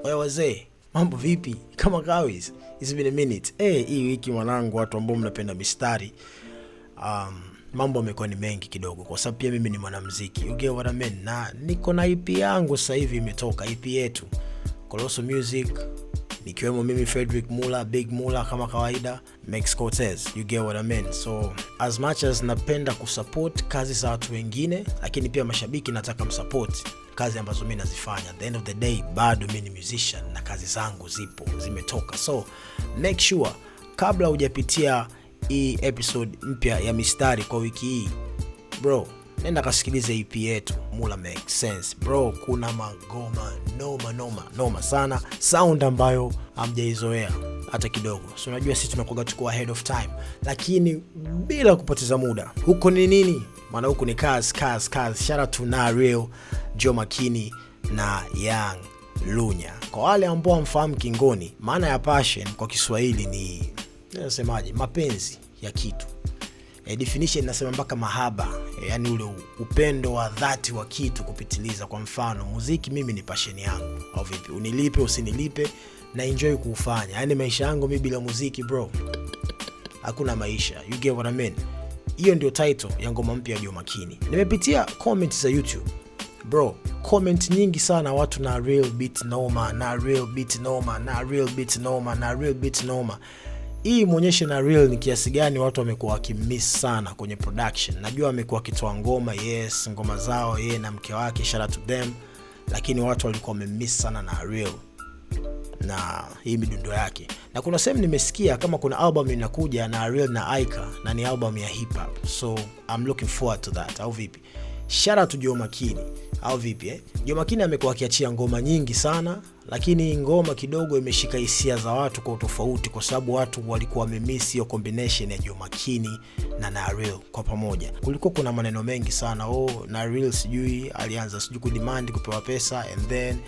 Oya wazee, mambo vipi? Kama kawis, it's been a minute. Hii wiki mwanangu, watu ambao mnapenda mistari, mambo yamekuwa ni mengi kidogo kwa sababu pia mimi ni mwanamuziki. You get what I mean? Na niko na EP yangu sasa hivi imetoka, EP yetu Colossal Music, nikiwemo mimi Frederick Mula, Big Mula kama kawaida, Max Cortez. You get what I mean? So as much as napenda kusupport kazi za watu wengine, lakini pia mashabiki nataka msupport kazi ambazo mimi nazifanya. At the end of the day, bado mimi ni musician na kazi zangu zimetoka. So make sure kabla hujapitia hii episode mpya ya mistari kwa wiki hii, bro, nenda kasikilize EP yetu Mula Make Sense. Bro, kuna magoma noma sana, sound ambayo hamjaizoea hata kidogo. So unajua sisi tunakuwa tuko ahead of time, lakini bila kupoteza muda, huko ni nini? Maana huko ni kazi. Shout out to Real, Joe Makini na Young Lunya. Kwa wale ambao hamfahamu Kingoni, maana ya passion kwa Kiswahili ni nasemaje, mapenzi ya kitu. Definition nasema mpaka mahaba, yani ule upendo wa dhati wa kitu kupitiliza. Kwa mfano, muziki mimi ni passion yangu, au vipi? Unilipe usinilipe, na enjoy kuufanya. Yani maisha yangu mimi bila muziki, bro, hakuna maisha. You get what I mean? Hiyo ndio title ya ngoma mpya ya Joe Makini. Nimepitia comments za YouTube, bro, comment nyingi sana, watu na real beat noma. Hii muonyeshe na real ni kiasi gani watu wamekuwa wakimiss sana kwenye production. Najua wamekuwa wakitoa ngoma, yes, ngoma zao yeye na mke wake, shout out to them, lakini watu walikuwa wamemiss sana na real na hii midundo yake. Na kuna sehemu nimesikia kama kuna album inakuja na real na Aika, na ni album ya hip hop. So I'm looking forward to that, au vipi? Shout out to Joe Makini, au vipi? Joe Makini amekuwa akiachia ngoma nyingi sana, lakini ngoma kidogo imeshika hisia za watu kwa tofauti, kwa sababu watu walikuwa wamemiss hiyo combination ya Joe Makini na Real kwa pamoja. Kulikuwa kuna maneno mengi sana, Real sijui alianza kudemand kupewa pesa, and then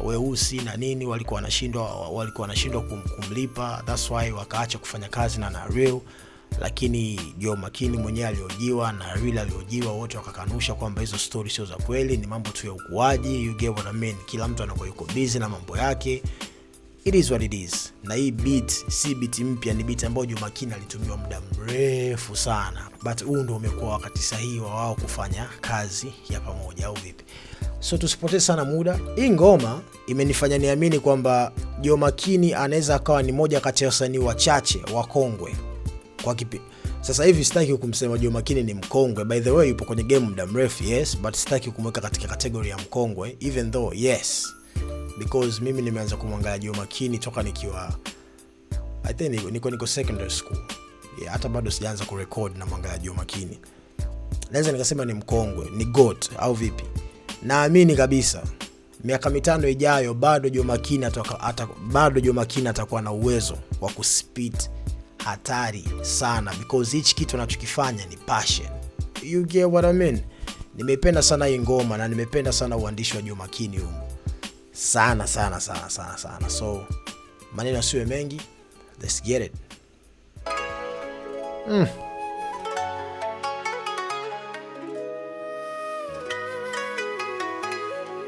weusi na nini walikuwa wanashindwa kumlipa. That's why wakaacha kufanya kazi na Real. Lakini Joe Makini mwenyewe aliojiwa na Real aliojiwa, wote wakakanusha kwamba hizo story sio za kweli, ni mambo tu ya ukuaji. You get what I mean? Kila mtu anakuwa yuko busy na mambo yake. It is what it is. Na hii beat si beat mpya, ni beat ambayo Joe Makini alitumia muda mrefu sana, but huu ndio umekuwa wakati sahihi wa wao kufanya kazi ya pamoja, au vipi? So tusipoteze sana muda. Hii ngoma imenifanya niamini kwamba Joe Makini anaweza akawa ni moja kati ya wasanii wachache wakongwe kwa kipi. Sasa hivi sitaki kumsema Joe Makini ni mkongwe. By the way, yupo kwenye game muda mrefu, yes, but sitaki kumweka katika category ya mkongwe, even though yes, because mimi nimeanza kumwangalia Joe Makini toka nikiwa I think niko secondary school. Yeah, hata bado sijaanza kurecord na mwangalia Joe Makini. Naweza nikasema ni mkongwe, ni goat, au vipi? Naamini kabisa miaka 5 ijayo bado Joe Makini atakuwa na uwezo wa kuspit hatari sana, because each kitu anachokifanya ni passion. You get what I mean? Nimependa sana hii ngoma na nimependa sana uandishi wa Joe Makini huko. Sana. So maneno yasiwe mengi, let's get it.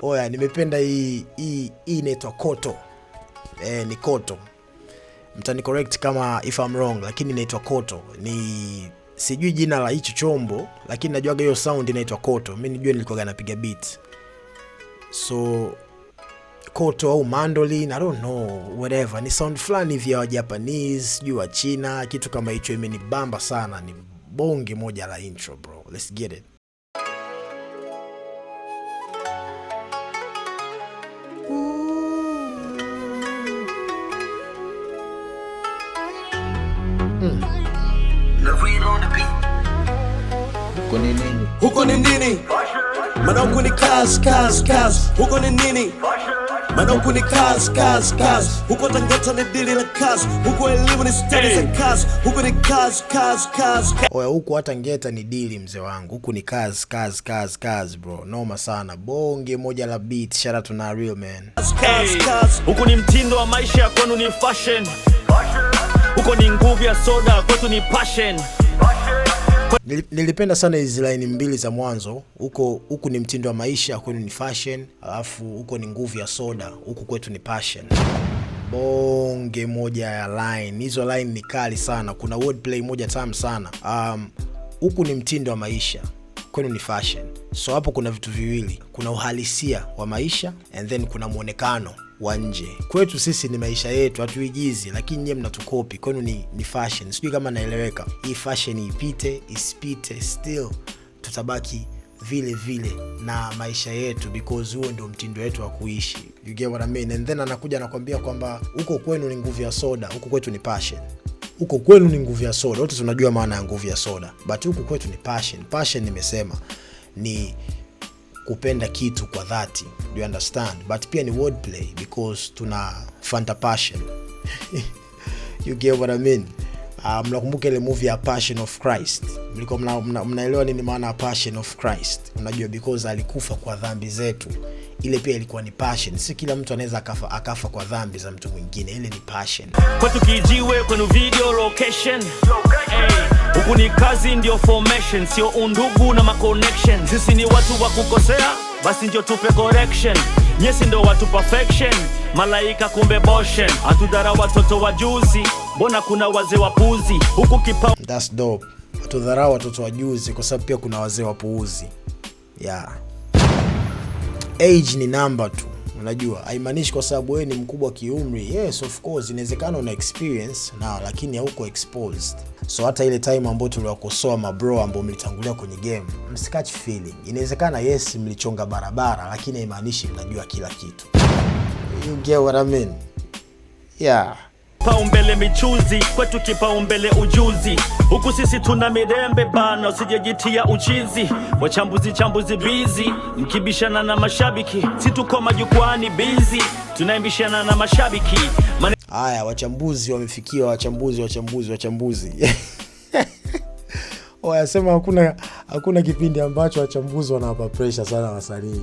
Oya, nimependa hii inaitwa Koto. Ni Koto. Mtani correct kama if I'm wrong, lakini inaitwa Koto. Ni sijui jina la hicho chombo, lakini najuaga hiyo sound inaitwa Koto. Mimi nijua nilikuwa napiga beat. So Koto au mandolin, I don't know, whatever. Ni sound fulani vya Japanese, sijui wa China, kitu kama hicho. Imenibamba sana, ni bonge moja la intro, bro. Let's get it. Huko ni nini? Maana huko ni kazi. Huko ni nini? Maana huko ni kazi. Huko Tangata ni dili la kazi. Huko elimu ni studies za kazi. Huko ni kazi. Oya, huko hata Ngeta ni dili mzee wangu. Huko ni kazi, bro. Noma sana. Bonge moja la beat. Shout out to Real, man. Huko ni mtindo wa maisha, ya kwenu ni fashion. Huko ni nguvu ya soda, kwetu ni passion. Nilipenda sana hizi line mbili za mwanzo. Huku ni mtindo wa maisha, huku ni fashion, alafu huko ni nguvu ya soda, huku kwetu ni passion. Bonge moja ya line. Hizo line ni kali sana. Kuna wordplay moja tamu sana. Huku ni mtindo wa maisha, kwenu ni fashion. So hapo kuna vitu viwili. Kuna uhalisia wa maisha and then kuna muonekano wa nje. Kwetu sisi ni maisha yetu, hatuigizi, lakini nyinyi mnatukopi. Kwenu ni fashion. Sijui kama naeleweka. Hii fashion ipite, isipite, still tutabaki vile vile na maisha yetu, because huo ndio mtindo wetu wa kuishi. You get what I mean? And then anakuja anakuambia kwamba huko kwenu ni nguvu ya soda, huko kwetu ni passion. Huko kwenu ni nguvu ya soda. Wote tunajua maana ya nguvu ya soda. But huko kwetu ni passion. Passion nimesema ni kupenda kitu kwa dhati. Do you understand? But pia ni wordplay because tuna Fanta passion. You get what I mean? Mnakumbuka ile movie ya Passion of Christ? Mlikuwa mnaelewa nini maana ya Passion of Christ? Unajua because alikufa kwa dhambi zetu. Ile pia ilikuwa ni passion. Si kila mtu anaweza akafa kwa dhambi za mtu mwingine. Ile ni passion. Kwetu kijiwe, kwenu video location. Huku ni kazi ndio formation, sio undugu na maconnection. Sisi ni watu wa kukosea, basi ndio tupe correction. Nyesi ndio watu perfection, malaika kumbe boshen. Hatudhara watoto wajuzi, mbona kuna wazee wapuzi. Huku kipa. That's dope. Hatudhara watoto wajuzi kwa sababu pia kuna wazee wapuuzi. Yeah. Age ni number tu. Unajua, haimaanishi kwa sababu wewe ni mkubwa kiumri. Yes, of course, inawezekana una experience na lakini hauko exposed. So hata ile time ambayo tuliwakosoa mabro ambao mlitangulia kwenye game, msikatch feeling. Inawezekana yes mlichonga barabara, lakini haimaanishi mnajua kila kitu. You get what I mean? Yeah. Paumbele michuzi, kwetu kipaumbele ujuzi. Huku sisi tuna mirembe bana, usijejitia uchizi. Wachambuzi busy, mkibishana na mashabiki. Si tuko majukwani busy, tunaimbishana na mashabiki. Haya, wachambuzi wamefikia, wachambuzi. Wayasema hakuna kipindi ambacho wachambuzi wanawapa pressure sana wasanii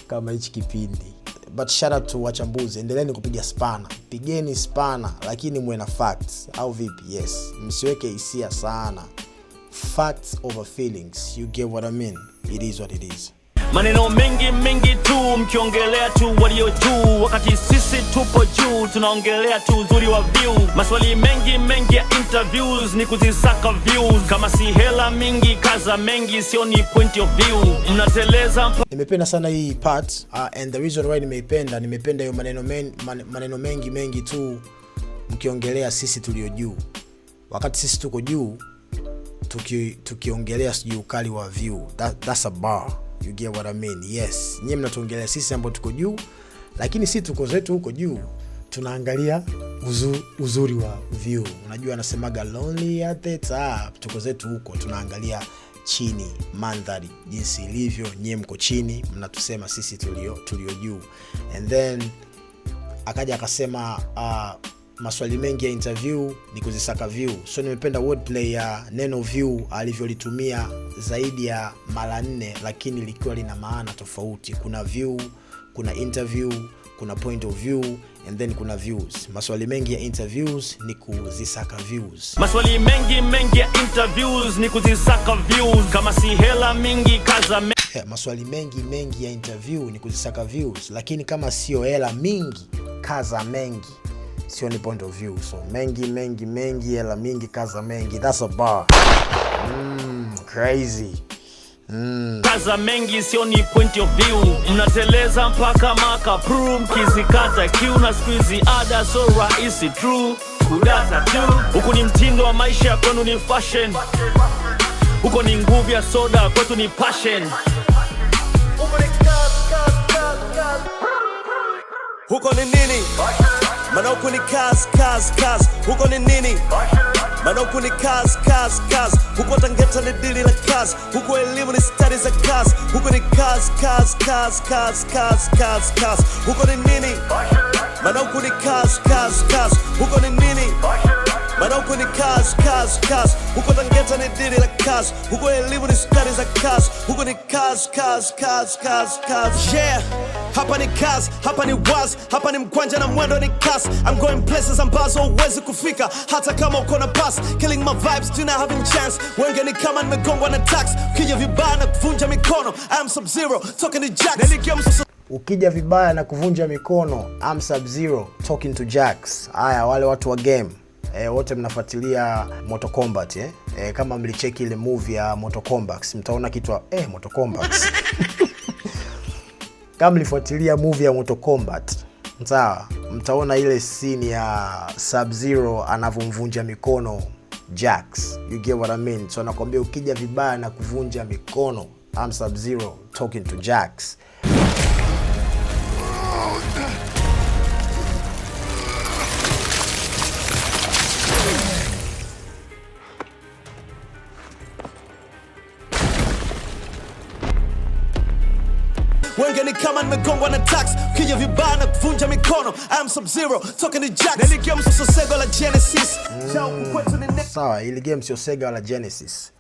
kama hichi kipindi. But shout out to wachambuzi. Endeleeni kupiga spana. Pigeni spana lakini muwe na facts. Au vipi? Yes. Msiweke hisia sana. Facts over feelings. You get what I mean? It is what it is. Maneno mengi tu, mkiongelea tu walio juu. Wakati sisi tupo juu, tunaongelea tu uzuri wa view. Maswali mengi ya interviews ni kuzisaka views. Kama si hela mingi, kaza mengi, sio ni point of view. Mnateleza. Nimependa sana hii part and the reason why nimependa hiyo maneno mengi tu mkiongelea sisi tulio juu. Wakati sisi tuko juu, tukiongelea sijui ukali wa view. That's a bar. You get what I mean? Yes. Nyinyi mnatuongelea sisi ambao tuko juu, lakini sisi tuko zetu huko juu. Tunaangalia uzuri wa view. Unajua anasemaga lonely at the top. Tuko zetu huko, tunaangalia chini, mandhari jinsi ilivyo. Nyinyi mko chini, mnatusema sisi tulio juu. And then akaja akasema maswali mengi ya interview ni kuzisaka view. So nimependa wordplay ya neno view alivyolitumia zaidi ya mara 4, lakini likiwa lina maana tofauti. Kuna view, kuna interview, kuna point of view and then kuna views. Maswali mengi ya interviews ni kuzisaka views. Maswali mengi ya interviews ni kuzisaka views. Kama si hela mingi, kaza maswali mengi ya interview ni kuzisaka views, lakini kama sio hela mingi, kaza mengi. Sio ni point of view. So mengi hela mingi, kaza mengi. That's a bar. Crazy. Kaza mengi, sio ni point of view. Mnateleza mpaka maka prove. Mkizikata kiu na squeezy ada so rahisi true. Kudata tu. Huku ni mtindo wa maisha, kwenu ni fashion. Huko ni nguvu ya soda, kwetu ni passion. Huko ni nini? Maana huko ni kazi. Huko ni nini? Maana huko ni kazi. Huko Tangeta ni dili la kazi. Huko elimu ni study za kazi. Huko ni kazi. Huko ni nini? Maana huko ni kazi. Huko ni nini? Maana huko ni kazi. Huko Tangeta ni dili la kazi. Huko elimu ni study za kazi. Huko ni kazi. Yeah. Hapa ni kazi, hapa ni wazi, hapa ni mkwanja na mwendo ni kasi. I'm going places ambazo huwezi kufika hata kama uko na pass. Killing my vibes, do not having chance. Wenge ni kama nimegongwa na tax. Ukija vibaya na kuvunja mikono, I'm Sub-Zero, talking to Jax. Ukija vibaya na kuvunja mikono, I'm Sub-Zero, talking to Jax. Haya, wale watu wa game wote mnafuatilia Mortal Kombat kama mlicheki ile movie ya Mortal Kombat, mtaona kitu Mortal Kombat. Kama mlifuatilia movie ya Mortal Kombat, sawa, mtaona ile scene ya Sub-Zero anavomvunja mikono Jax. You get what I mean? So nakwambia ukija vibaya na kuvunja mikono, I'm Sub-Zero, talking to Jax. Wenge ni kama nimegongwa na tax. Ukija vibaya na kuvunja mikono, I'm Sub-Zero, talking to Jax. Ili game sio Sega la Genesis. Sawa, ili game sio Sega la Genesis.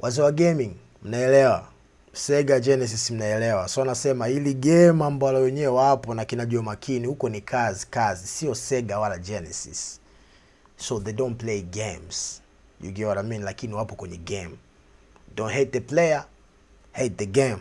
Wazee wa gaming, mnaelewa. Sega Genesis mnaelewa. So nasema ili game ambalo wenyewe wapo na kinajua makini huko ni kazi, sio Sega wala Genesis. So they don't play games. You get what I mean? Lakini wapo kwenye game. Don't hate the player, hate the game.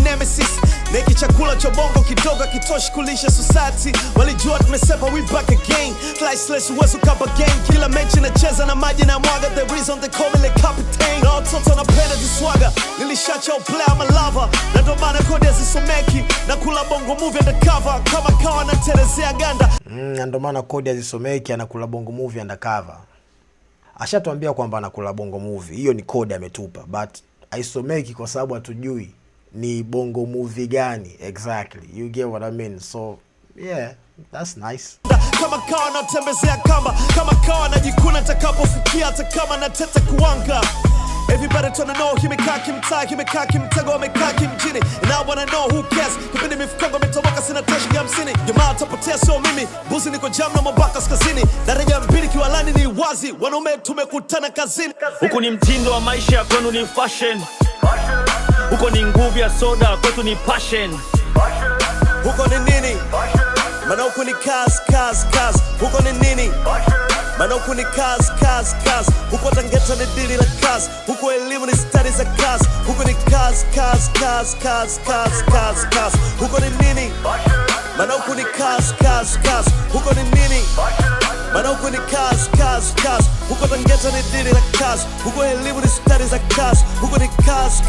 Nemesis, neki chakula cha bongo kidogo kitoshi kulisha society. Walijua tumesepa, we back again. Sliceless uwezo kapa gang. Kila mechi nacheza na maji na mwaga. The reason they call me the captain. Na watoto napenda ziswaga. Nilishacha uplay ama lava. Na ndo maana kodi hazisomeki. Na kula bongo movie undercover. Kama kawa na terezea ganda. Na ndo maana kodi hazisomeki, anakula bongo movie undercover. Ashatuambia kwamba anakula bongo movie. Hiyo ni kodi ametupa. But haisomeki kwa sababu hatujui ni bongo movie gani exactly. You get what I mean? So yeah, that's nice. Kama kawa na tembezea kamba. Kama kawa na jikuna takapofikia. Hata kama na tete kuwanga. Everybody tryna know himekaa kimtaa, himekaa kimtego, himekaa kimjini. And I wanna know who cares. Kipindi mifukongo metoboka sina tashi ya hamsini. Jamaa tapotea sio mimi. Buzi niko jam na mabaka skazini. Daraja mbili kiwalani ni wazi. Wanaume tumekutana kazini. Huku ni mtindo wa maisha, kwenu ni fashion. Huko ni nguvu ya soda, kwetu ni passion. Huko ni nini? Maana huko ni kazi. Huko ni nini? Maana huko ni kazi. Huko Tangeta ni dili la kazi. Huko elimu ni studies za kazi. Huko ni kazi. Huko ni nini? Maana huko ni kazi. Huko ni nini? Maana huko ni kazi. Huko Tangeta ni dili la kazi. Huko elimu ni studies za kazi. Huko ni kazi.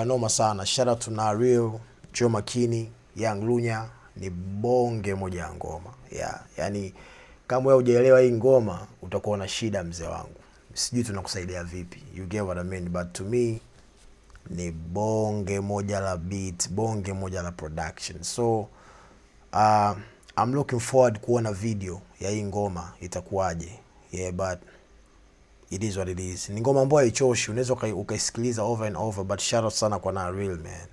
Noma sana. Shout out to Real, Joe Makini, Young Lunya. Ni bonge moja ya ngoma. Yeah, yani kama wewe hujaelewa hii ngoma utakuwa na shida mzee wangu. Sijui tunakusaidia vipi. You get what I mean? But to me ni bonge moja la beat, bonge moja la production. So I'm looking forward kuona video ya hii ngoma itakuwaje. Yeah, but it is what it is. Ni ngoma ambayo haichoshi, unaweza ukaisikiliza over and over, but shout out sana kwa Real, man.